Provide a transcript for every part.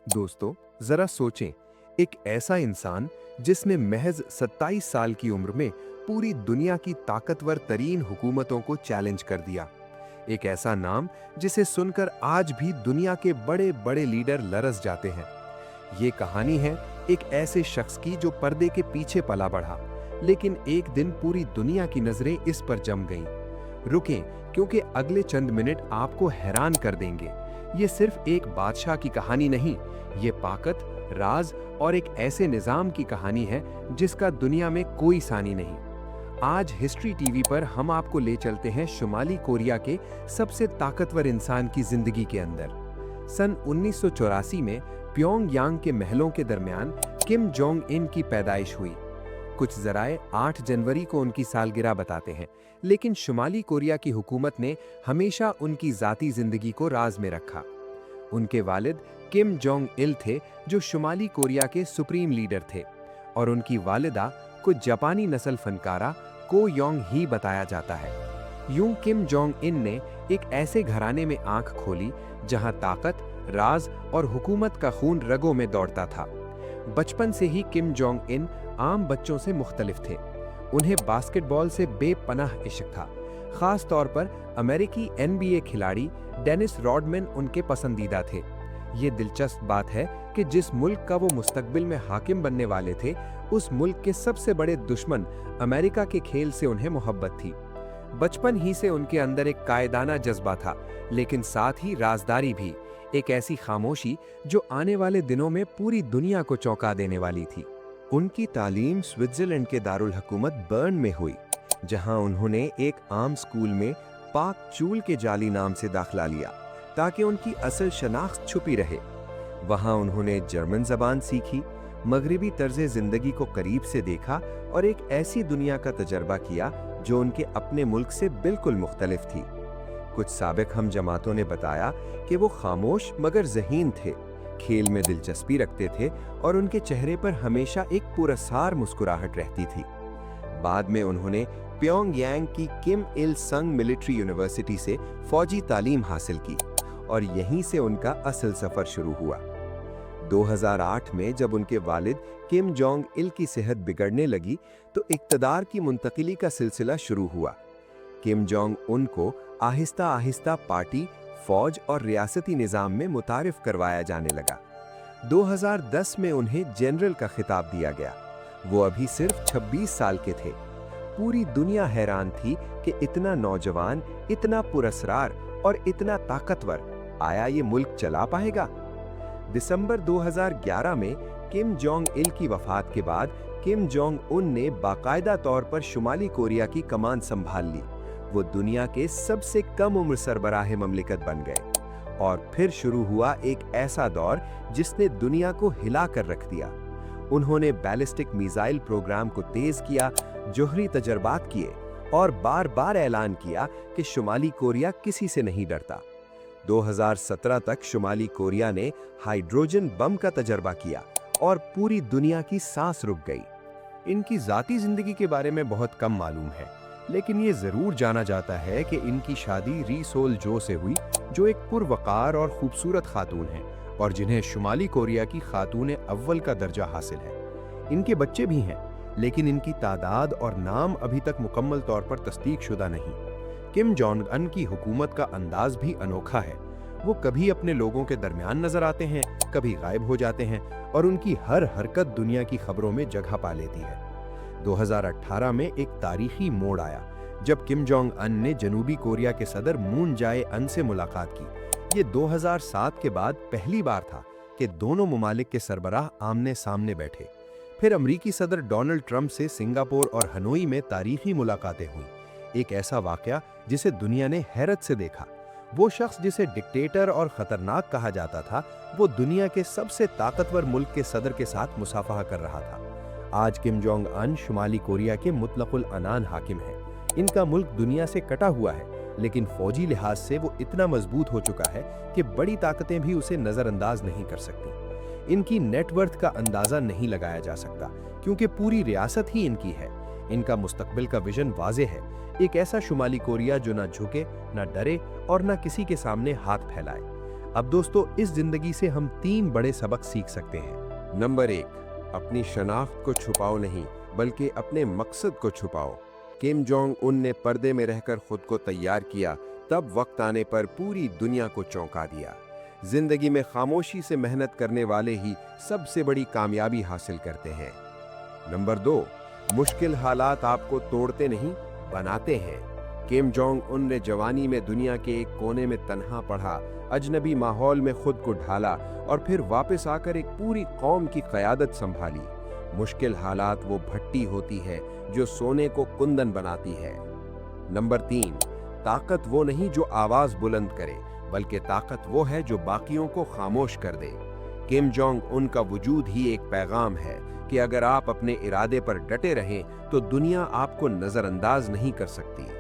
दोस्तों, जरा सोचें, एक ऐसा इंसान जिसने महज 27 साल की उम्र में पूरी दुनिया की ताकतवर तरीन हुकूमतों को चैलेंज कर दिया। एक ऐसा नाम जिसे सुनकर आज भी दुनिया के बड़े बड़े लीडर लरस जाते हैं। ये कहानी है एक ऐसे शख्स की जो पर्दे के पीछे पला बढ़ा, लेकिन एक दिन पूरी दुनिया की नजरें इस पर जम गईं। रुकें, क्योंकि अगले चंद मिनट आपको हैरान कर देंगे। ये सिर्फ एक बादशाह की कहानी नहीं, ये ताकत, राज और एक ऐसे निजाम की कहानी है जिसका दुनिया में कोई सानी नहीं। आज हिस्ट्री टीवी पर हम आपको ले चलते हैं शुमाली कोरिया के सबसे ताकतवर इंसान की जिंदगी के अंदर। सन 1984 में प्योंगयांग के महलों के दरमियान किम जोंग इन की पैदाइश हुई। कुछ जराए 8 जनवरी को उनकी सालगिरह बताते हैं, लेकिन शुमाली कोरिया की हुकूमत ने हमेशा उनकी जाती जिंदगी को राज में रखा। उनके वालिद किम जोंग इल थे, जो शुमाली कोरिया के सुप्रीम लीडर थे, और उनकी वालिदा को जापानी नस्ल फनकारा को योंग ही बताया जाता है। यूं किम जोंग इन ने एक ऐसे घराने में आंख खोली जहां ताकत, राज और हुकूमत का खून रगों में दौड़ता था। बचपन से ही किम जोंग इन आम बच्चों से मुख्तलिफ थे। उन्हें बास्केटबॉल से बेपनाह इश्क था। खास तौर पर अमेरिकी NBA खिलाड़ी डेनिस रॉडमैन उनके पसंदीदा थे। ये दिलचस्प बात है कि जिस मुल्क का वो मुस्तकबिल में हाकिम बनने वाले थे, उस मुल्क के सबसे बड़े दुश्मन अमेरिका के खेल से उन्हें मोहब्बत थी। बचपन ही से उनके अंदर एक कायदाना जज्बा था, लेकिन साथ ही राजदारी भी, एक ऐसी खामोशी जो आने वाले दिनों में पूरी दुनिया को चौंका देने वाली थी। उनकी तालीम स्विट्जरलैंड के दारुल हुकूमत बर्न में हुई, जहां उन्होंने एक आम स्कूल में पाक चूल के जाली नाम से दाखिला लिया ताकि उनकी असल शनाख्त छुपी रहे। वहां उन्होंने जर्मन जबान सीखी, मगरिबी तर्ज़े जिंदगी को करीब से देखा और एक ऐसी दुनिया का तजर्बा किया जो उनके अपने मुल्क से बिल्कुल मुख्तलिफ थी। कुछ साबिक हम जमातों ने बताया कि वो खामोश मगर ज़हीन थे, खेल में दिलचस्पी रखते थे और उनके चेहरे पर हमेशा एक पुरस्कार मुस्कुराहट रहती थी। बाद में उन्होंने प्योंगयांग की किम इल संग मिलिट्री यूनिवर्सिटी से फौजी तालीम हासिल की और यहीं से उनका असल सफर शुरू हुआ। 2008 में जब उनके वालिद किम जोंग इल की सेहत बिगड़ने लगी तो इक्तदार की मुंतकिली का सिलसिला शुरू हुआ। किम जोंग उन को आहिस्ता आहिस्ता पार्टी, फौज और रियासती निजाम में मुतारिफ करवाया जाने लगा। 2010 में उन्हें जनरल का खिताब दिया गया। वो अभी सिर्फ 26 साल के थे। पूरी दुनिया हैरान थी कि इतना नौजवान, इतना पुरस्कार और इतना ताकतवर, आया ये मुल्क चला पाएगा? दिसंबर 2011 में किम जोंग इल की वफात के बाद किम जोंग उन ने बाकायदा तौर पर शुमाली कोरिया की कमान संभाल ली। वो दुनिया के सबसे कम उम्र सरबराह ममलिकत बन गए और फिर शुरू हुआ एक ऐसा दौर जिसने दुनिया को हिला कर रख दिया। उन्होंने बैलिस्टिक मिसाइल प्रोग्राम को तेज किया, जोहरी तजर्बात किए और बार बार ऐलान किया कि शुमाली कोरिया किसी से नहीं डरता। 2017 तक शुमाली कोरिया ने हाइड्रोजन बम का तजर्बा किया और पूरी दुनिया की सांस रुक गई। इनकी जाती जिंदगी के बारे में बहुत कम मालूम है, लेकिन ये जरूर जाना जाता है कि इनकी शादी री सोल जो से हुई, जो एक पुरवकार और खूबसूरत खातून है और जिन्हें शुमाली कोरिया की खातून अव्वल का दर्जा हासिल है। इनके बच्चे भी हैं, लेकिन इनकी तादाद और नाम अभी तक मुकम्मल तौर पर तस्दीक शुदा नहीं। किम जोंग उन की हुकूमत का अंदाज भी अनोखा है। वो कभी अपने लोगों के दरमियान नजर आते हैं, कभी गायब हो जाते हैं और उनकी हर हरकत दुनिया की खबरों में जगह पा लेती है। 2018 में एक तारीखी मोड़ आया जब किम जोंग उन ने जनूबी कोरिया के सदर मून जाए इन से मुलाकात की। ये 2007 के बाद पहली बार था कि दोनों मुमालिक के सरबराह आमने सामने बैठे। फिर अमरीकी सदर डोनाल्ड ट्रंप से सिंगापुर और हनोई में तारीखी मुलाकातें हुई। एक ऐसा वाकया जिसे दुनिया ने हैरत से देखा। वो शख्स जिसे डिक्टेटर और खतरनाक कहा जाता था, वो दुनिया के सबसे ताकतवर मुल्क के सदर के साथ मुसाफहा कर रहा था। आज किम जोंग उन शुमाली कोरिया के मुतलकुल अनान हाकिम हैं। इनका मुल्क दुनिया से कटा हुआ है, लेकिन फौजी लिहाज से वो इतना मजबूत हो चुका है कि बड़ी ताकतें भी उसे नजरअंदाज नहीं कर सकती। इनकी नेटवर्थ का अंदाजा नहीं लगाया जा सकता, क्योंकि पूरी रियासत ही इनकी है। इनका मुस्तकबिल का विजन वाज़ेह है, एक ऐसा शुमाली कोरिया जो ना झुके, ना डरे और ना किसी के सामने हाथ फैलाए। अब दोस्तों, इस जिंदगी से हम 3 बड़े सबक सीख सकते हैं। नंबर 1, अपनी शनाख्त को छुपाओ नहीं, बल्कि अपने मकसद को छुपाओ। किम जोंग उन ने पर्दे में रहकर खुद को तैयार किया, तब वक्त आने पर पूरी दुनिया को चौंका दिया। जिंदगी में खामोशी से मेहनत करने वाले ही सबसे बड़ी कामयाबी हासिल करते हैं। नंबर 2, मुश्किल हालात आपको तोड़ते नहीं, बनाते हैं। किम जोंग उन ने जवानी में दुनिया के एक कोने में तन्हा पड़ा, अजनबी माहौल में खुद को ढाला और फिर वापस आकर एक पूरी कौम की क़यादत संभाली। मुश्किल हालात वो भट्टी होती है जो सोने को कुंदन बनाती है। नंबर 3, ताकत वो नहीं जो आवाज बुलंद करे, बल्कि ताकत वो है जो बाकियों को खामोश कर दे। किम जोंग उनका वजूद ही एक पैगाम है कि अगर आप अपने इरादे पर डटे रहें तो दुनिया आपको नजरअंदाज नहीं कर सकती।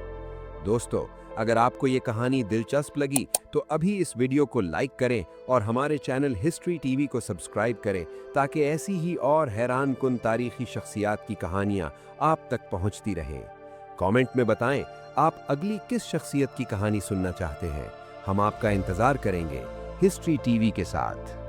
दोस्तों, अगर आपको ये कहानी दिलचस्प लगी तो अभी इस वीडियो को लाइक करें और हमारे चैनल हिस्ट्री टीवी को सब्सक्राइब करें, ताकि ऐसी ही और हैरान कुन तारीखी शख्सियात की कहानियां आप तक पहुंचती रहें। कमेंट में बताएं आप अगली किस शख्सियत की कहानी सुनना चाहते हैं। हम आपका इंतजार करेंगे हिस्ट्री टीवी के साथ।